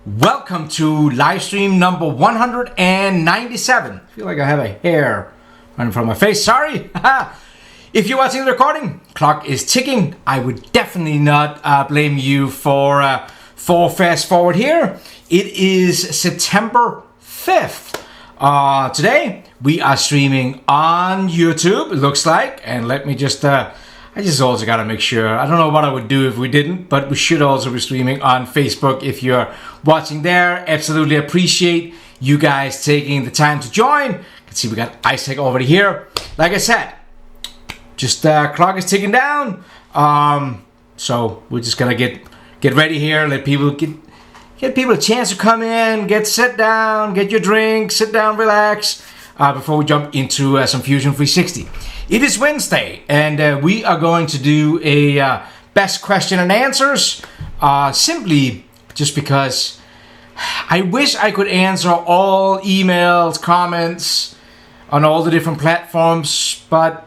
Welcome to live stream number 197. I feel like I have a hair running from my face. Sorry. If you're watching the recording, clock is ticking. I would definitely not blame you for fast forward here. It is September 5th. Today we are streaming on YouTube, it looks like. And let me just, I just also gotta make sure. I don't know what I would do if we didn't, but we should also be streaming on Facebook if you're watching there. Absolutely appreciate you guys taking the time to join. You can see we got Isaac over here. Like I said, just clock is ticking down. So we're just gonna get ready here. Let people get people a chance to come in, sit down, get your drink, sit down, relax. Before we jump into some Fusion 360. It is Wednesday, and we are going to do a best question and answers, simply just because I wish I could answer all emails, comments on all the different platforms, but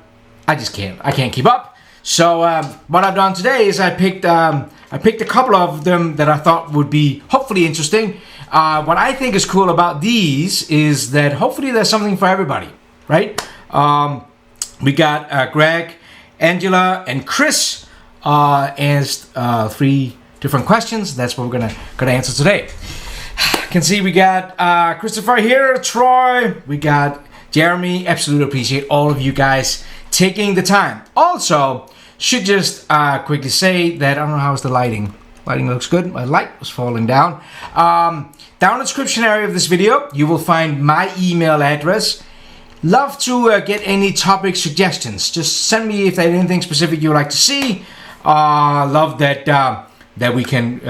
I just can't. I can't keep up. So what I've done today is I picked a couple of them that I thought would be hopefully interesting. What I think is cool about these is that hopefully there's something for everybody, right? We got Greg, Angela, and Chris asked 3 different questions. That's what we're gonna answer today. You can see we got Christopher here, Troy, we got Jeremy. Absolutely appreciate all of you guys taking the time. Also, should just quickly say that I don't know how's the lighting. Lighting looks good. My light was falling down. Down in the description area of this video, you will find my email address. Love to get any topic suggestions. Just send me if there's anything specific you would like to see. Love that that we can,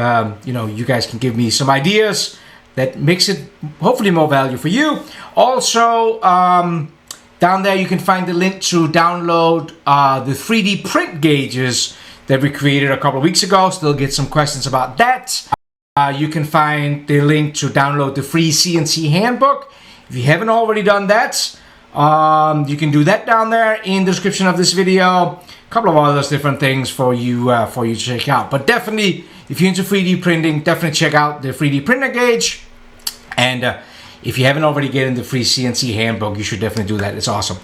you guys can give me some ideas that makes it hopefully more value for you. Also, down there you can find the link to download the 3D print gauges that we created a couple of weeks ago. Still get some questions about that. You can find the link to download the free CNC Handbook. If you haven't already done that, you can do that down there in the description of this video. A couple of other different things for you to check out. But definitely, if you're into 3D printing, definitely check out the 3D printer gauge. And if you haven't already gotten the free CNC Handbook, you should definitely do that. It's awesome.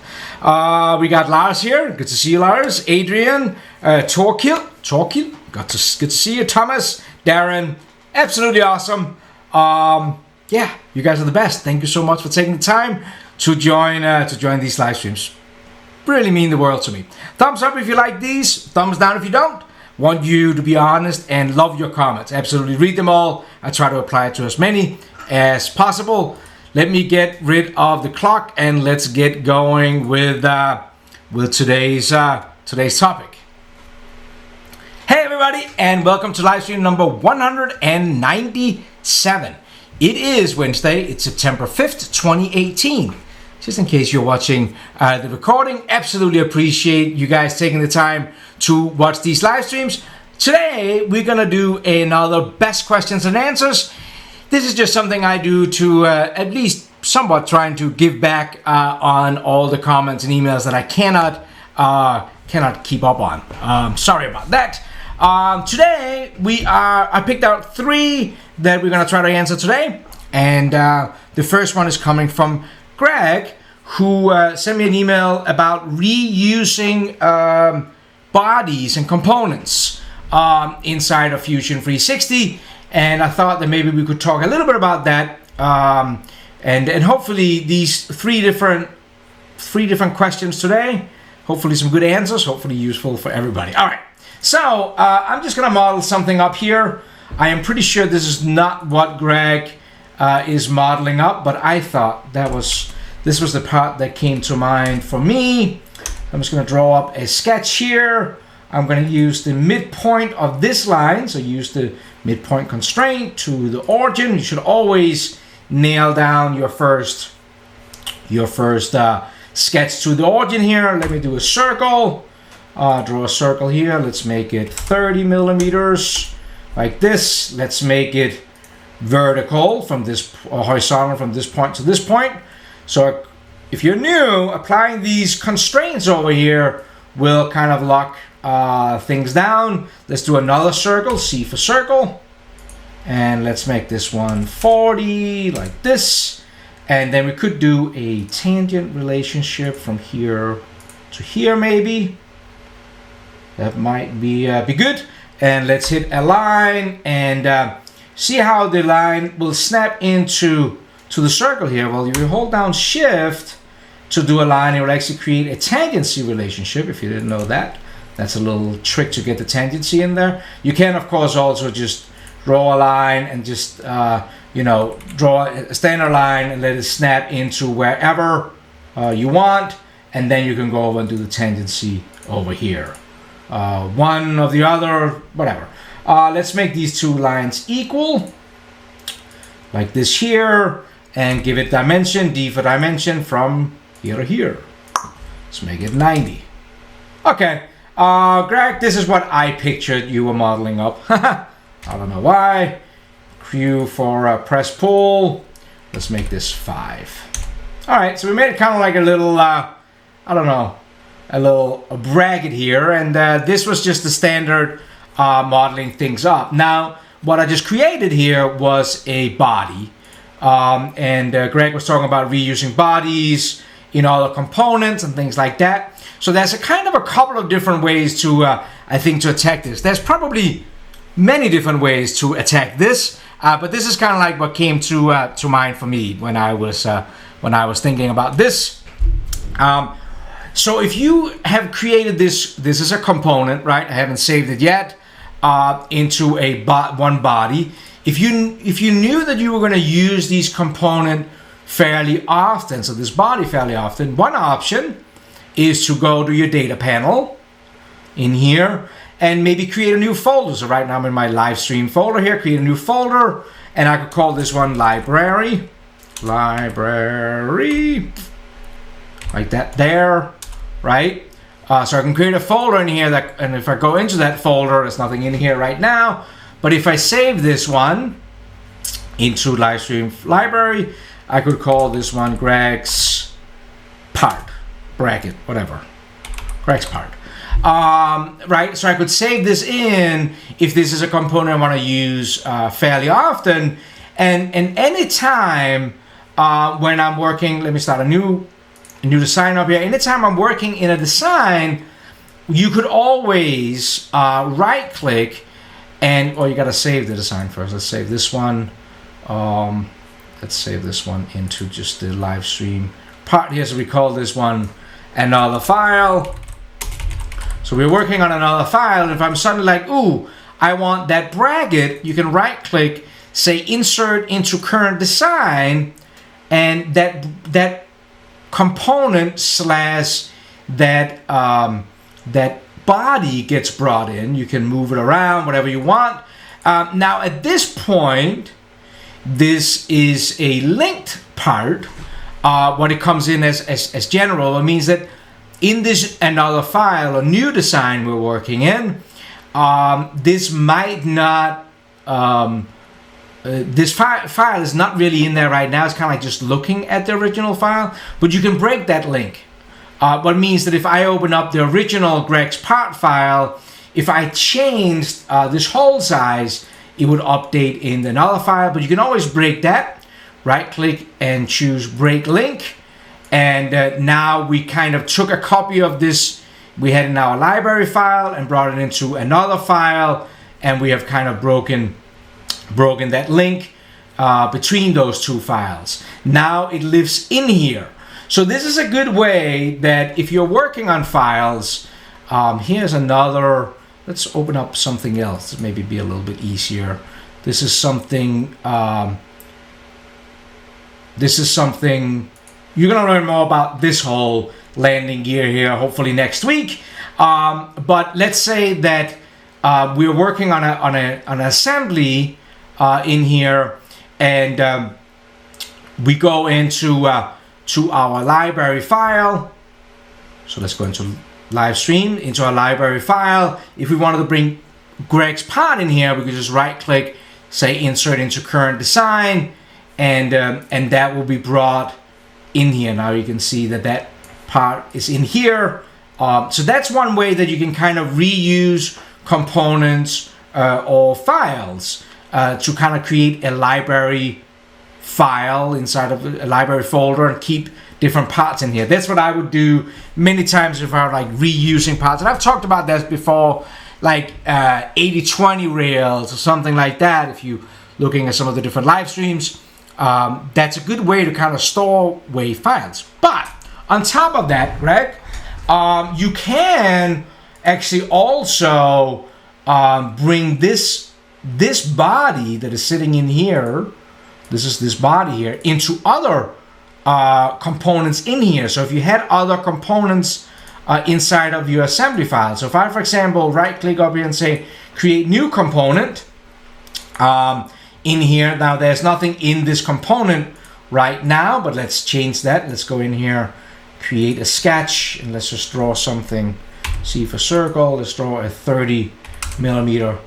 We got Lars here. Good to see you, Lars. Adrian, Torquil. Good to see you, Thomas, Darren. Absolutely awesome. Yeah, you guys are the best. Thank you so much for taking the time to join these live streams. Really mean the world to me. Thumbs up if you like these. Thumbs down if you don't. Want you to be honest and love your comments. Absolutely read them all. I try to apply to as many as possible. Let me get rid of the clock and let's get going with today's topic. Hey everybody, and welcome to live stream number 197. It is Wednesday. It's September 5th, 2018. Just in case you're watching the recording, absolutely appreciate you guys taking the time to watch these live streams. Today we're gonna do another best questions and answers. This is just something I do to at least somewhat trying to give back on all the comments and emails that I cannot keep up on. Sorry about that. Today I picked out 3 that we're gonna try to answer today, and the first one is coming from Greg, who sent me an email about reusing bodies and components inside of Fusion 360. And I thought that maybe we could talk a little bit about that, and hopefully these 3 different questions today, hopefully some good answers, hopefully useful for everybody. All right, so I'm just gonna model something up here. I am pretty sure this is not what Greg is modeling up, but I thought this was the part that came to mind for me. I'm just gonna draw up a sketch here. I'm going to use the midpoint of this line, so use the midpoint constraint to the origin. You should always nail down your first sketch to the origin here. Let me do a circle. Draw a circle here. Let's make it 30 millimeters, like this. Let's make it vertical from this, horizontal from this point to this point. So if you're new, applying these constraints over here will kind of lock things down. Let's do another circle. C for circle. And let's make this one 40 like this. And then we could do a tangent relationship from here to here maybe. That might be good. And let's hit align and see how the line will snap into the circle here. Well, if you hold down shift to do a line, it will actually create a tangency relationship. If you didn't know that, that's a little trick to get the tangency in there. You can of course also just draw a line and just draw a standard line and let it snap into wherever you want, and then you can go over and do the tangency over here. One of the other, whatever. Let's make these two lines equal, like this here, and give it dimension, D for dimension from here to here. Let's make it 90. Okay, Greg, this is what I pictured you were modeling up. I don't know why. Q for press pull. Let's make this 5. All right, so we made it kind of like a little, I don't know, a bracket here, and this was just the standard modeling things up. Now, what I just created here was a body, and Greg was talking about reusing bodies in other components and things like that. So there's a kind of a couple of different ways to, I think, to attack this. There's probably many different ways to attack this, but this is kind of like what came to mind for me when I was thinking about this. So if you have created this is a component, right? I haven't saved it yet, into a one body. If you knew that you were going to use these component fairly often, so this body fairly often, one option is to go to your data panel in here and maybe create a new folder. So right now I'm in my live stream folder here, create a new folder, and I could call this one library, like that there, right? So I can create a folder in here that, and if I go into that folder, there's nothing in here right now. But if I save this one into live stream library, I could call this one Greg's part, bracket, whatever, Greg's part. Right, so I could save this in if this is a component I want to use fairly often, and anytime when I'm working, let me start a new design up here. Anytime I'm working in a design, you could always right click and, you got to save the design first. Let's save this one. Let's save this one into just the live stream part here. So we call this one another file. So we're working on another file. If I'm suddenly like, ooh, I want that bracket, you can right click, say insert into current design, and that component slash that body gets brought in. You can move it around, whatever you want. Now at this point, this is a linked part. What it comes in as general, it means that in this another file, a new design we're working in, this might not, this file is not really in there right now. It's kind of like just looking at the original file, but you can break that link. What means that if I open up the original Greg's part file, if I changed this whole size, it would update in another file, but you can always break that. Right click and choose break link. And now we kind of took a copy of this we had in our library file and brought it into another file, and we have kind of broken that link between those two files. Now it lives in here. So this is a good way that if you're working on files, here's another, let's open up something else, maybe be a little bit easier. This is something you're going to learn more about this whole landing gear here, hopefully next week. But let's say that we're working on an assembly in here, and we go into to our library file. So let's go into live stream, into our library file. If we wanted to bring Greg's part in here, we could just right click, say insert into current design, and that will be brought in here. Now you can see that part is in here. So that's one way that you can kind of reuse components or files. to kind of create a library file inside of a library folder and keep different parts in here. That's what I would do many times if I were like reusing parts. And I've talked about that before, like 80-20 rails or something like that. If you're looking at some of the different live streams, that's a good way to kind of store WAV files. But on top of that, Greg, you can actually also bring this body that is sitting in here, this body here, into other components in here. So if you had other components inside of your assembly file, so if I, for example, right click up here and say create new component in here. Now there's nothing in this component right now, but let's change that. Let's go in here, create a sketch, and let's just draw something. See for circle, let's draw a 30mm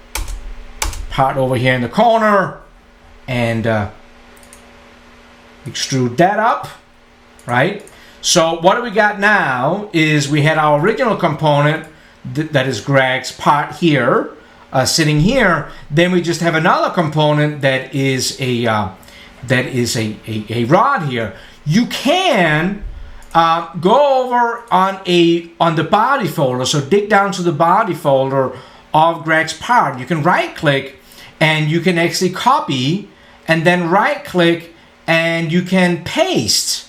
part over here in the corner, and extrude that up, right? So what do we got now is we had our original component that is Greg's part here, sitting here. Then we just have another component that is a rod here. You can go over on the body folder, so dig down to the body folder of Greg's part. You can right click and you can actually copy, and then right click and you can paste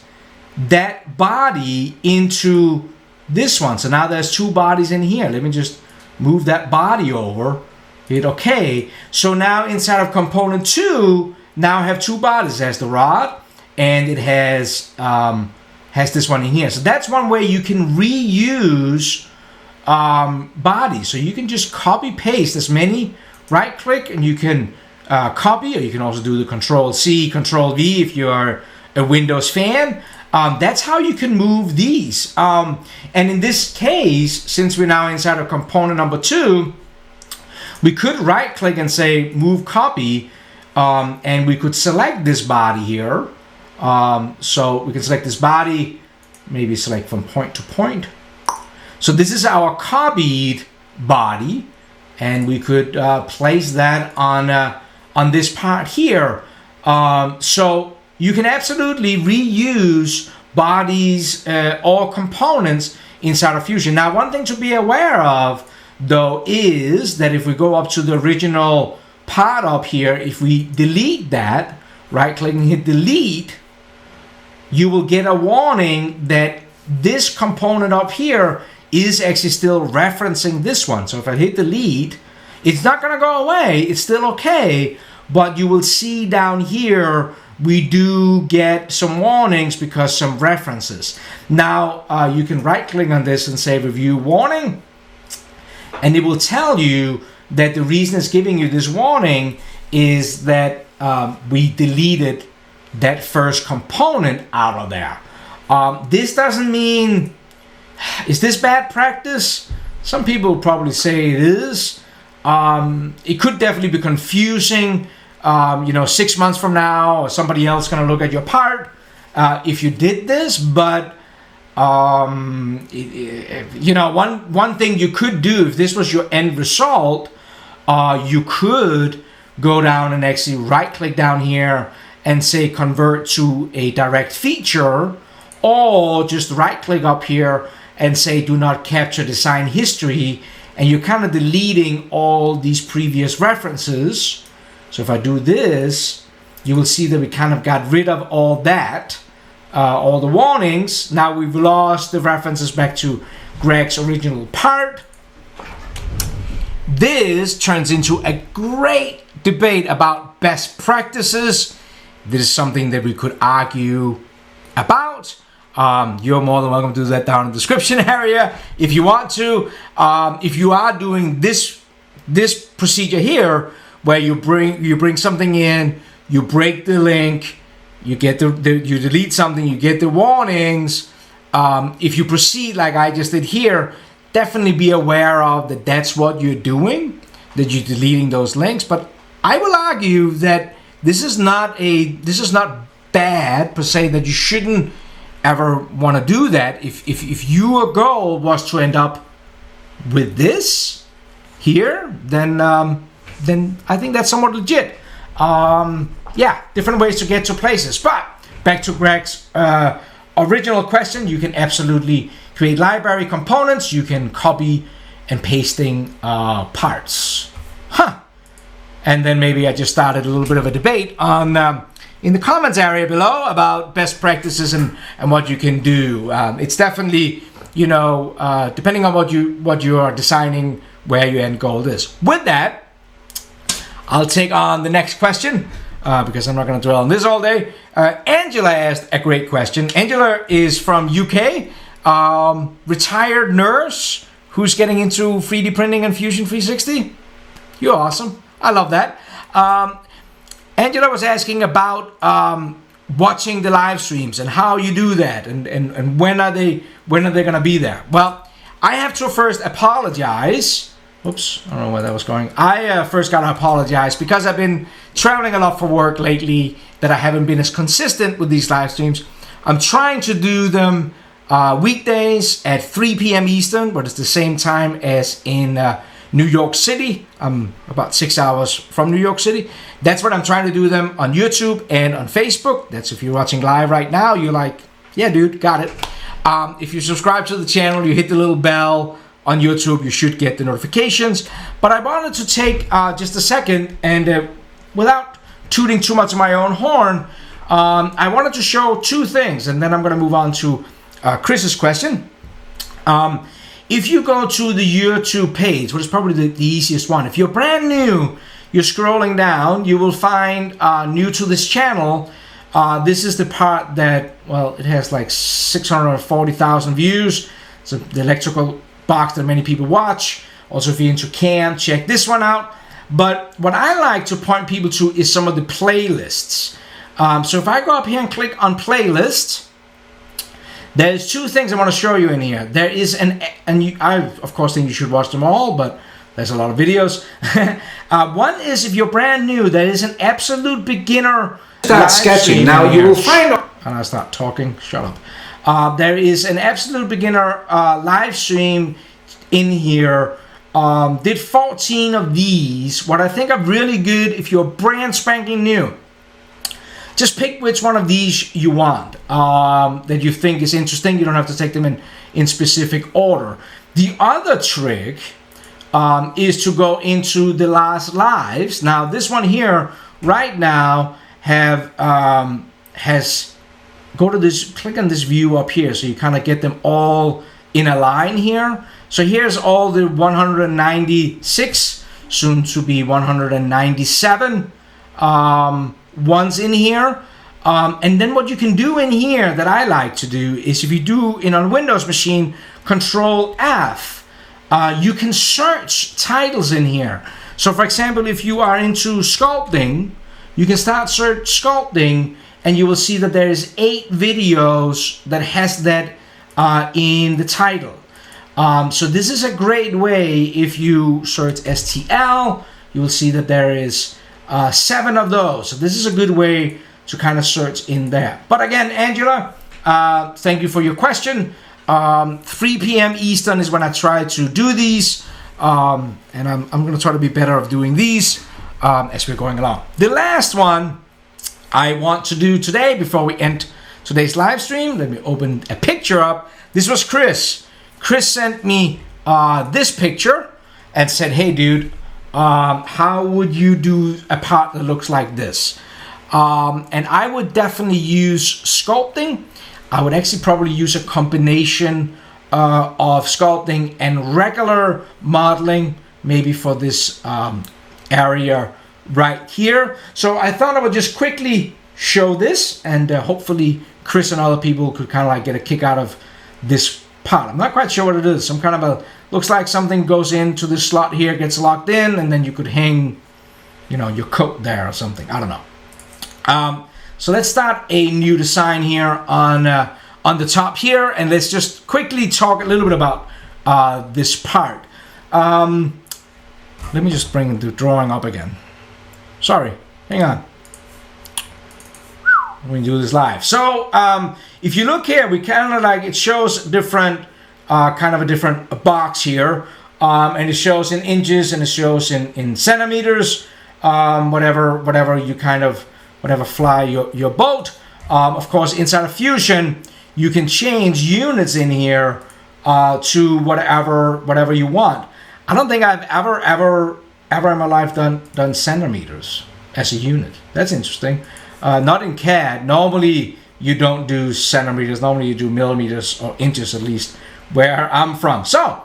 that body into this one. So now there's two bodies in here. Let me just move that body over, hit OK. So now inside of component 2, now I have two bodies. It has the rod and it has this one in here. So that's one way you can reuse bodies. So you can just copy paste as many, right click, and you can copy, or you can also do the Control-C, Control-V if you are a Windows fan. That's how you can move these. And in this case, since we're now inside of component number 2, we could right click and say move copy, and we could select this body here. So we can select this body, maybe select from point to point. So this is our copied body, and we could place that on this part here. So you can absolutely reuse bodies or components inside of Fusion. Now, one thing to be aware of, though, is that if we go up to the original part up here, if we delete that, right click and hit delete, you will get a warning that this component up here is actually still referencing this one. So if I hit delete, it's not going to go away. It's still okay. But you will see down here, we do get some warnings because some references. Now, you can right click on this and say review warning. And it will tell you that the reason it's giving you this warning is that we deleted that first component out of there. This doesn't mean, is this bad practice? Some people probably say it is. It could definitely be confusing, 6 months from now, or somebody else going to look at your part if you did this. But one thing you could do, if this was your end result, you could go down and actually right click down here and say convert to a direct feature, or just right click up here and say do not capture design history, and you're kind of deleting all these previous references. So if I do this, you will see that we kind of got rid of all that, all the warnings. Now we've lost the references back to Greg's original part. This turns into a great debate about best practices. This is something that we could argue about. You're more than welcome to do that down in the description area if you want to. If you are doing this procedure here, where you bring something in, you break the link, you get you delete something, you get the warnings. If you proceed like I just did here, definitely be aware of that. That's what you're doing, that you're deleting those links. But I will argue that this is not bad per se, that you shouldn't ever want to do that. If your goal was to end up with this here, then I think that's somewhat legit. yeah, different ways to get to places. But back to Greg's original question, you can absolutely create library components. You can copy and pasting parts. And then maybe I just started a little bit of a debate on in the comments area below about best practices and what you can do. It's definitely, you know, depending on what you are designing, where your end goal is. With that, I'll take on the next question because I'm not going to dwell on this all day. Angela asked a great question. Angela is from UK, retired nurse who's getting into 3D printing and Fusion 360. You're awesome. I love that. Angela was asking about watching the live streams and how you do that and when are they going to be there. Well, I have to first apologize. Oops, I don't know where that was going. I first got to apologize because I've been traveling a lot for work lately, that I haven't been as consistent with these live streams. I'm trying to do them weekdays at 3 p.m. Eastern, but it's the same time as in New York City. I'm about 6 hours from New York City. That's what I'm trying to do them on YouTube and on Facebook. That's if you're watching live right now, you're like, yeah, dude, got it. If you subscribe to the channel, you hit the little bell on YouTube, you should get the notifications. But I wanted to take just a second and without tooting too much of my own horn, I wanted to show two things, and then I'm going to move on to Chris's question. If you go to the YouTube page, which is probably the easiest one, if you're brand new, you're scrolling down, you will find new to this channel. This is the part that, well, it has like 640,000 views. It's the electrical box that many people watch. Also, if you're into CAM, check this one out. But what I like to point people to is some of the playlists. So if I go up here and click on playlist, there's two things I want to show you in here. There is I of course think you should watch them all, but there's a lot of videos. One is, if you're brand new, there is an absolute beginner. Start sketching. Now you will find. And I start talking. Shut up. There is an absolute beginner live stream in here. Did 14 of these. What I think are really good if you're brand spanking new. Just pick which one of these you want that you think is interesting. You don't have to take them in specific order. The other trick is to go into the last lives. Now this one here right now has go to this, click on this view up here, so you kind of get them all in a line here. So here's all the 196, soon to be 197 ones in here. And then what you can do in here that I like to do is, if you do in a Windows machine, Control F, you can search titles in here. So for example, if you are into sculpting, you can start search sculpting, and you will see that there is 8 videos that has that in the title. So this is a great way. If you search STL, you will see that there is 7 of those. So this is a good way to kind of search in there. But again, Angela, thank you for your question. 3 p.m. Eastern is when I try to do these, and I'm going to try to be better of doing these as we're going along. The last one I want to do today before we end today's live stream, let me open a picture up. This was Chris. Chris sent me this picture and said, hey dude, how would you do a part that looks like this? And I would definitely use sculpting. I would actually probably use a combination of sculpting and regular modeling, maybe for this area right here. So I thought I would just quickly show this, and hopefully Chris and other people could kind of like get a kick out of this part. I'm not quite sure what it is. Some kind of a, looks like something goes into this slot here, gets locked in, and then you could hang, you know, your coat there or something. I don't know. So let's start a new design here on the top here, and let's just quickly talk a little bit about this part. Let me just bring the drawing up again. Sorry, hang on. We do this live. So if you look here, we kind of like, it shows different kind of a different box here, and it shows in inches and it shows in centimeters. whatever you kind of, whatever fly your boat. Of course, inside of Fusion, you can change units in here to whatever you want. I don't think I've ever in my life done centimeters as a unit. That's interesting. Not in CAD. Normally you don't do centimeters. Normally you do millimeters or inches, at least where I'm from. So,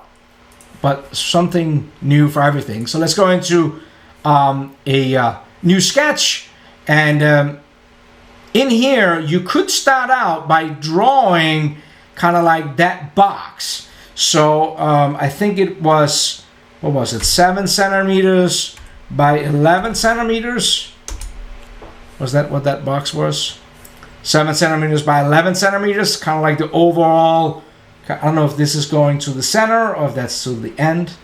but something new for everything. So let's go into a new sketch, and in here you could start out by drawing kind of like that box. So I think it was, what was it, 7 centimeters by 11 centimeters? Was that what that box was? 7 centimeters by 11 centimeters, kind of like the overall. I don't know if this is going to the center or if that's to the end.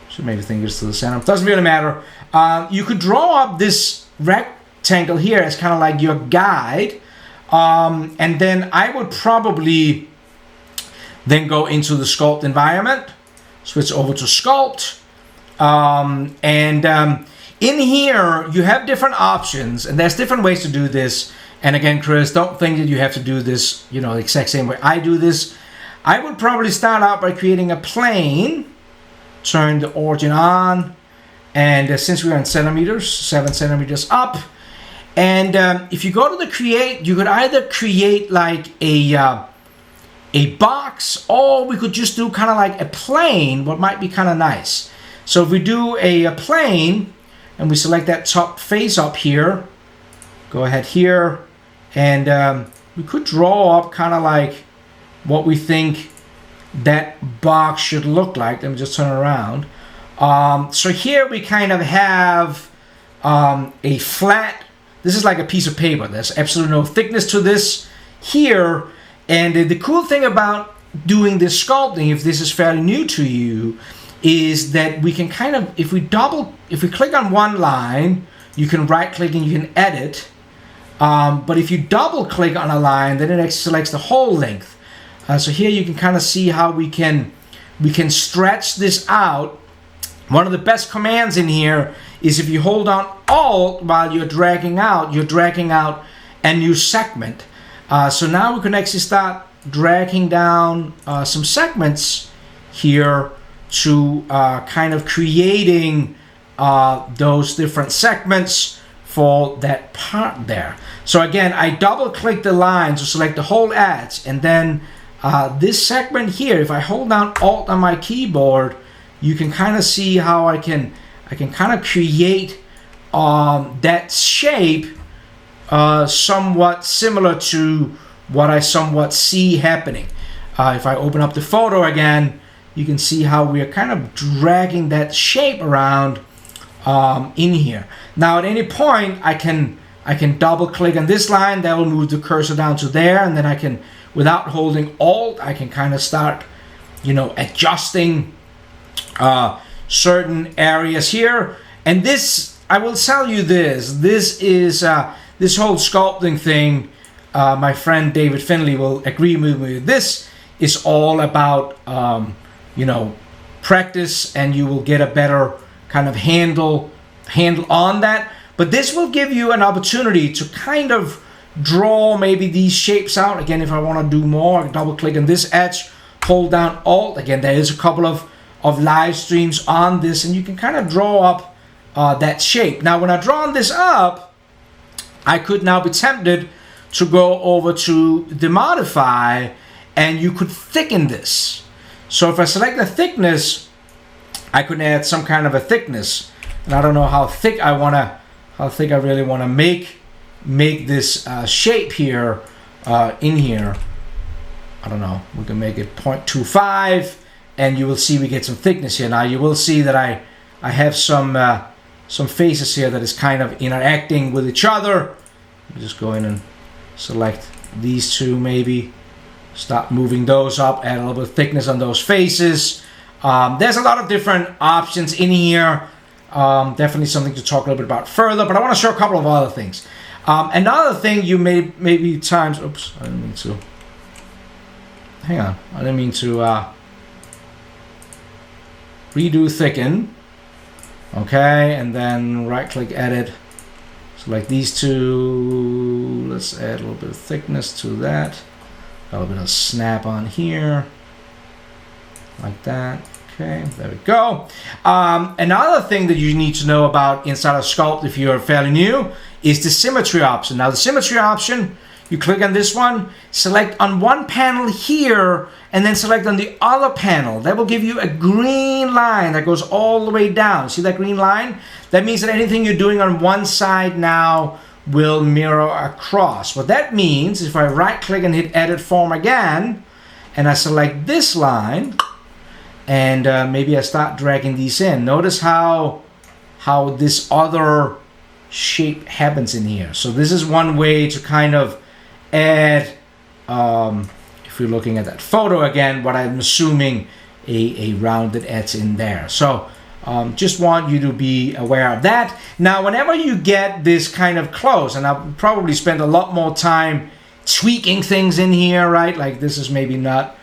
Should maybe think it's to the center. Doesn't really matter. You could draw up this rectangle here as kind of like your guide. And then I would probably then go into the sculpt environment, switch over to sculpt. In here, you have different options, and there's different ways to do this. And again, Chris, don't think that you have to do this, the exact same way I do this. I would probably start out by creating a plane, turn the origin on, and since we're in centimeters, 7 centimeters up. And if you go to the create, you could either create like a box, or we could just do kind of like a plane, what might be kind of nice. So if we do a plane, and we select that top face up here, go ahead here, and we could draw up kind of like what we think that box should look like. Let me just turn it around. So here we kind of have a flat, this is like a piece of paper. There's absolutely no thickness to this here. And the cool thing about doing this sculpting, if this is fairly new to you, is that we can kind of, if we click on one line, you can right click and you can edit. But if you double click on a line, then it actually selects the whole length. So here you can kind of see how we can stretch this out. One of the best commands in here is if you hold down Alt while you're dragging out a new segment. So now we can actually start dragging down some segments here to kind of creating those different segments for that part there. So again, I double click the line to select the whole edge, and then this segment here, if I hold down Alt on my keyboard, you can kind of see how I can kind of create that shape somewhat similar to what I somewhat see happening. If I open up the photo again, you can see how we are kind of dragging that shape around in here. Now at any point I can double click on this line, that will move the cursor down to there, and then I can, without holding Alt, I can kind of start adjusting certain areas here. And this, I will tell you this is this whole sculpting thing, my friend David Finley will agree with me. This is all about practice, and you will get a better kind of handle on that. But this will give you an opportunity to kind of draw maybe these shapes out. Again, if I want to do more, I can double click on this edge, hold down Alt. Again, there is a couple of live streams on this, and you can kind of draw up that shape. Now when I draw this up, I could now be tempted to go over to the modify, and you could thicken this. So if I select the thickness, I could add some kind of a thickness, and I don't know how thick I really want to make this shape here in here. I don't know, we can make it 0.25, and you will see we get some thickness here. Now you will see that I have some faces here that is kind of interacting with each other. Just go in and select these two, maybe start moving those up, add a little bit of thickness on those faces. There's a lot of different options in here. Definitely something to talk a little bit about further, but I want to show a couple of other things. Another thing you maybe times, oops, I didn't mean to, hang on, I didn't mean to redo thicken. Okay, and then right click edit, select these two. Let's add a little bit of thickness to that, a little bit of snap on here, like that. Okay, there we go. Another thing that you need to know about inside of Sculpt, if you're fairly new, is the symmetry option. Now the symmetry option, you click on this one, select on one panel here, and then select on the other panel. That will give you a green line that goes all the way down. See that green line? That means that anything you're doing on one side now will mirror across. What that means, if I right click and hit edit form again, and I select this line, and maybe I start dragging these in. Notice how this other shape happens in here. So this is one way to kind of add, if you're looking at that photo again, what I'm assuming a rounded edge in there. So just want you to be aware of that. Now, whenever you get this kind of close, and I'll probably spend a lot more time tweaking things in here, right? Like this is maybe not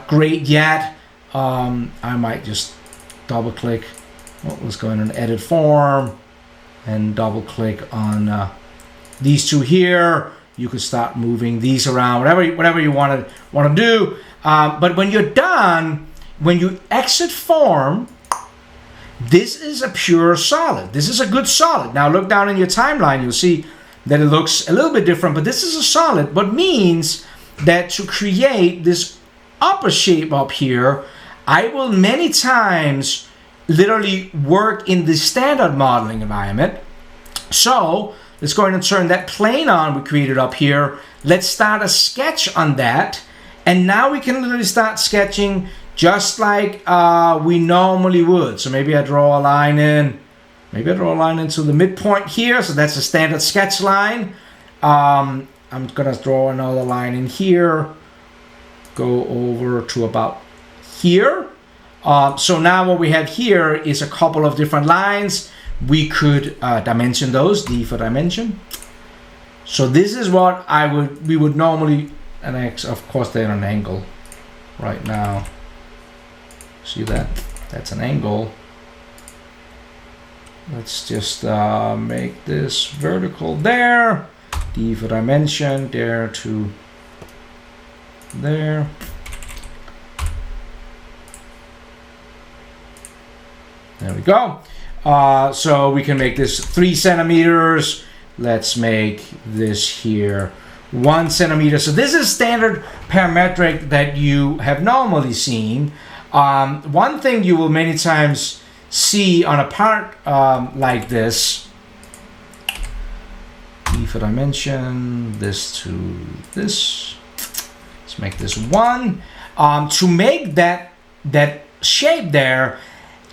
great yet. I might just double click what was going on, edit form, and double click on these two here. You could start moving these around, whatever you want to do. But when you're done, when you exit form, this is a pure solid. This is a good solid. Now look down in your timeline, you'll see that it looks a little bit different, but this is a solid, but means that to create this upper shape up here, I will many times literally work in the standard modeling environment. So let's go ahead and turn that plane on we created up here. Let's start a sketch on that. And now we can literally start sketching just like we normally would. So maybe I draw a line in. Maybe I draw a line into the midpoint here. So that's a standard sketch line. I'm going to draw another line in here. Go over to about here. So now what we have here is a couple of different lines. We could dimension those, D for dimension. So this is what we would normally, and of course they're at an angle right now. See that? That's an angle. Let's just make this vertical there. D for dimension, there to there. There we go. So we can make this 3 centimeters. Let's make this here 1 centimeter. So this is standard parametric that you have normally seen. One thing you will many times see on a part like this, E for dimension, this to this. Let's make this 1. To make that shape there,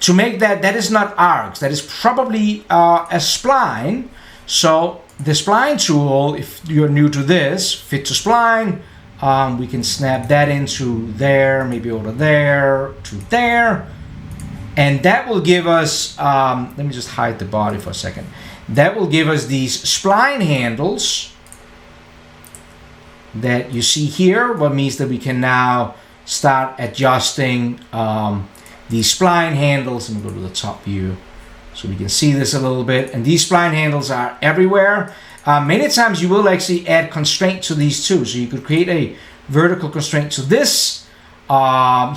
to make that is not arcs, that is probably a spline. So the spline tool, if you're new to this, fit to spline, we can snap that into there, maybe over there to there. And that will give us, let me just hide the body for a second. That will give us these spline handles that you see here, what means that we can now start adjusting these spline handles. And we'll go to the top view so we can see this a little bit. And these spline handles are everywhere. Many times you will actually add constraint to these too. So you could create a vertical constraint to this.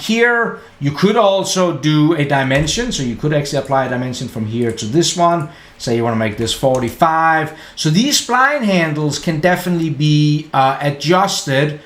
Here you could also do a dimension. So you could actually apply a dimension from here to this one. Say you want to make this 45. So these spline handles can definitely be adjusted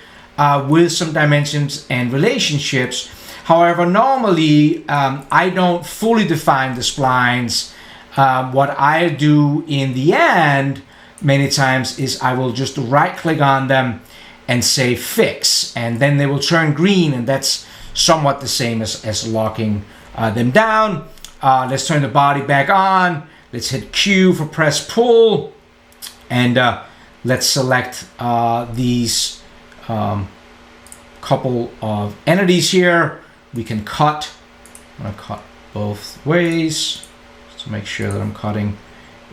with some dimensions and relationships. However, normally I don't fully define the splines. What I do in the end many times is I will just right click on them and say fix, and then they will turn green, and that's somewhat the same as locking them down. Let's turn the body back on. Let's hit Q for press pull, and let's select these couple of entities here. We can cut. I'm going to cut both ways to make sure that I'm cutting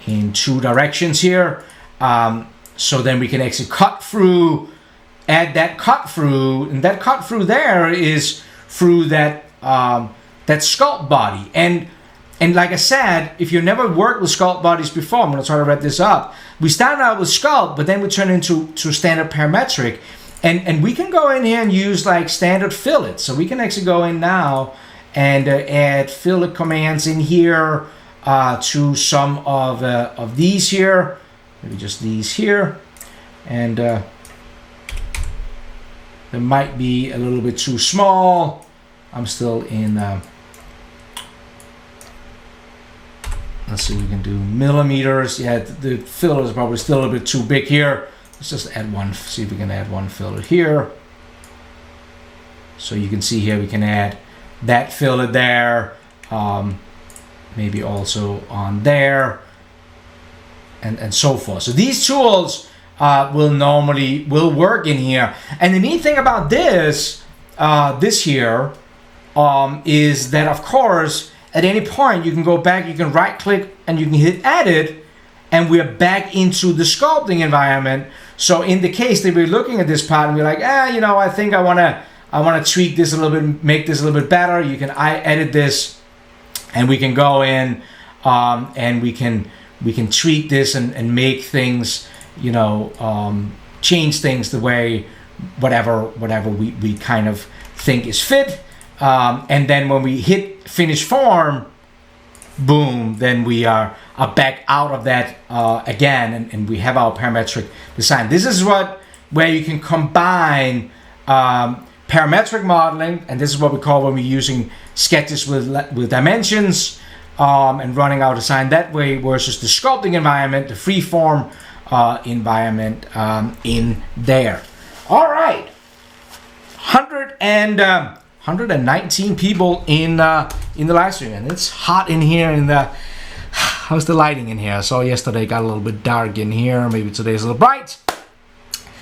in 2 directions here. So then we can actually cut through, add that cut through, and that cut through there is through that that sculpt body. And And like I said, if you never worked with sculpt bodies before, I'm going to try to wrap this up. We started out with sculpt, but then we turned into standard parametric. And we can go in here and use like standard fillets. So we can actually go in now and add fillet commands in here to some of these here. Maybe just these here. And they might be a little bit too small. I'm still in... let's see, we can do millimeters. Yeah, the fillet is probably still a little bit too big here. Let's just add one, see if we can add one fillet here. So you can see here we can add that fillet there. Maybe also on there. And so forth. So these tools will work in here. And the neat thing about this here is that, of course, at any point you can go back, you can right click and you can hit edit, and we're back into the sculpting environment. So in the case that we're looking at this part and we're like, I think I wanna tweak this a little bit, make this a little bit better. You can edit this, and we can go in and we can tweak this and make things, change things the way whatever we kind of think is fit. And then when we hit finish form, boom, then we are back out of that again, and we have our parametric design. This is where you can combine parametric modeling, and this is what we call when we're using sketches with dimensions and running our design that way, versus the sculpting environment, the freeform environment in there. All right, 119 people in the live stream, and it's hot in here. How's the lighting in here? I saw yesterday got a little bit dark in here. Maybe today's a little bright.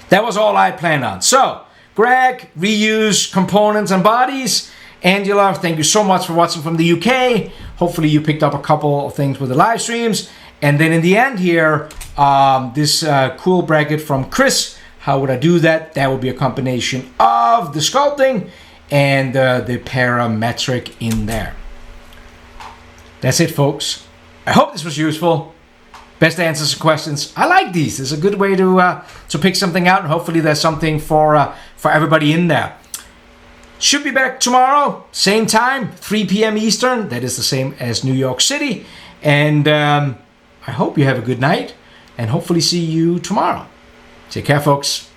That was all I planned on. So, Greg, reuse components and bodies. Angela, thank you so much for watching from the UK. Hopefully you picked up a couple of things with the live streams. And then in the end here, this cool bracket from Chris. How would I do that? That would be a combination of the sculpting and the parametric in there. That's it, folks. I hope this was useful. Best answers to questions. I like these. It's a good way to pick something out, and hopefully there's something for everybody in there. Should be back tomorrow, same time, 3 p.m. Eastern. That is the same as New York City. And I hope you have a good night, and hopefully see you tomorrow. Take care, folks.